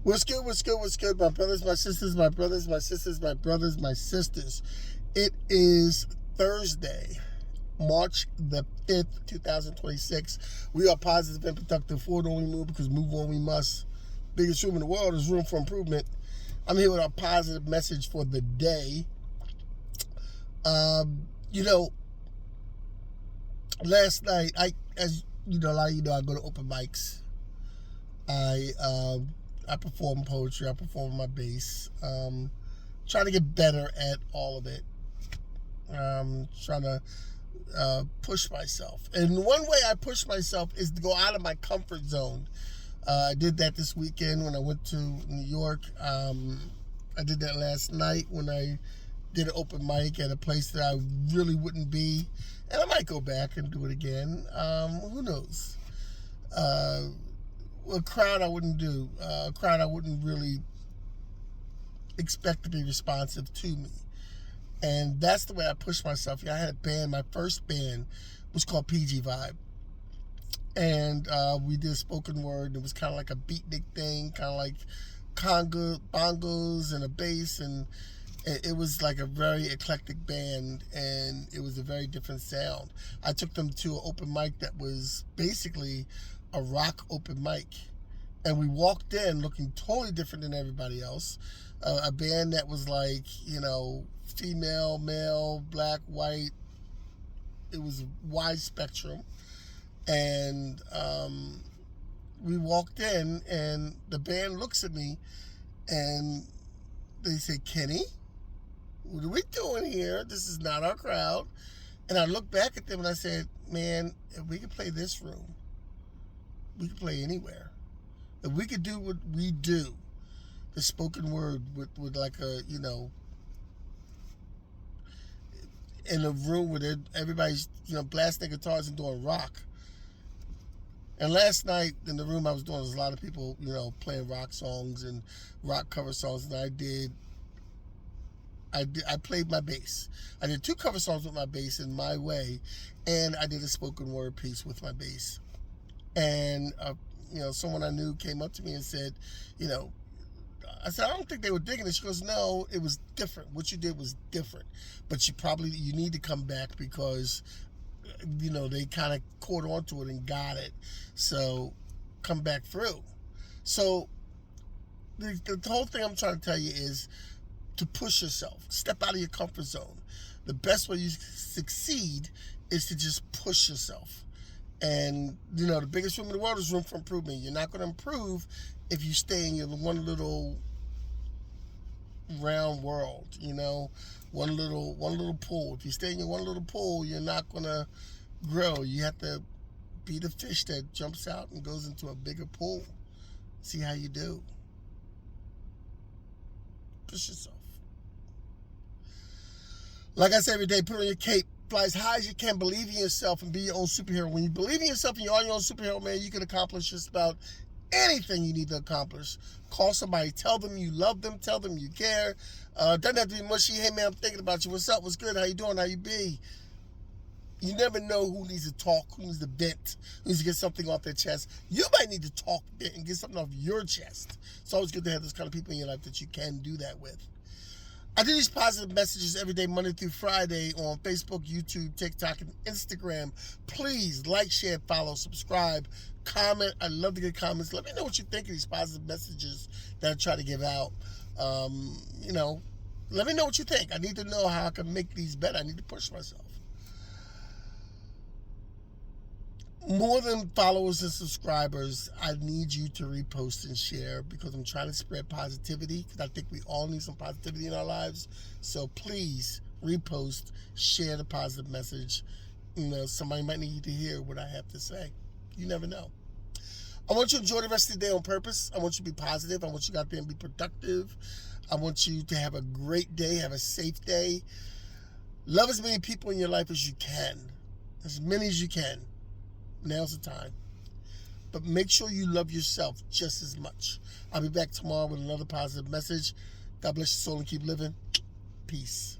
What's good? What's good? What's good? My brothers, my sisters, my brothers, my sisters, my brothers, my sisters. It is Thursday, March the 5th, 2026. We are positive and productive. Forward on we move because move on we must. Biggest room in the world is room for improvement. I'm here with a positive message for the day. You know, last night, as you know, a lot of you know, I go to open mics. I perform poetry. I perform my bass. Trying to get better at all of it. Trying to push myself. And one way I push myself is to go out of my comfort zone. I did that this weekend when I went to New York. I did that last night when I did an open mic at a place that I really wouldn't be. And I might go back and do it again. Who knows? A crowd I wouldn't do. A crowd I wouldn't really expect to be responsive to me. And that's the way I push myself. I had a band. My first band was called PG Vibe. And we did spoken word. It was kind of like a beatnik thing, kind of like bongos and a bass. And it was like a very eclectic band, and it was a very different sound. I took them to an open mic that was basically a rock open mic. And we walked in looking totally different than everybody else. A band that was like, female, male, black, white. It was a wide spectrum. And we walked in, and the band looks at me, and they say, "Kenny, what are we doing here? This is not our crowd." And I looked back at them and I said, "Man, if we could play this room, we could play anywhere. If we could do what we do, the spoken word with like a, in a room where everybody's, blasting guitars and doing rock." And last night in the room I was doing, there was a lot of people, playing rock songs and rock cover songs. And I played my bass. I did 2 cover songs with my bass in my way, and I did a spoken word piece with my bass. And someone I knew came up to me and said, I said, "I don't think they were digging it." She goes, "No, it was different. What you did was different, but you need to come back because, they kind of caught onto it and got it. So come back through." So the whole thing I'm trying to tell you is to push yourself, step out of your comfort zone. The best way you succeed is to just push yourself. And, the biggest room in the world is room for improvement. You're not going to improve if you stay in your one little round world, one little pool. If you stay in your one little pool, you're not going to grow. You have to be the fish that jumps out and goes into a bigger pool. See how you do. Push yourself. Like I say every day, put on your cape. Fly as high as you can, believe in yourself, and be your own superhero. When you believe in yourself and you are your own superhero, man, you can accomplish just about anything you need to accomplish. Call somebody, tell them you love them, tell them you care. Doesn't have to be mushy. "Hey man, I'm thinking about you. What's up? What's good? How you doing? How you be?" You never know who needs to talk, who needs to vent, who needs to get something off their chest. You might need to talk, vent, and get something off your chest. It's always good to have those kind of people in your life that you can do that with. I do these positive messages every day, Monday through Friday, on Facebook, YouTube, TikTok, and Instagram. Please like, share, follow, subscribe, comment. I love to get comments. Let me know what you think of these positive messages that I try to give out. Let me know what you think. I need to know how I can make these better. I need to push myself. More than followers and subscribers, I need you to repost and share because I'm trying to spread positivity because I think we all need some positivity in our lives. So please repost, share the positive message. Somebody might need to hear what I have to say. You never know. I want you to enjoy the rest of the day on purpose. I want you to be positive. I want you to go out there and be productive. I want you to have a great day, have a safe day. Love as many people in your life as you can, as many as you can. Now's the time. But make sure you love yourself just as much. I'll be back tomorrow with another positive message. God bless your soul and keep living. Peace.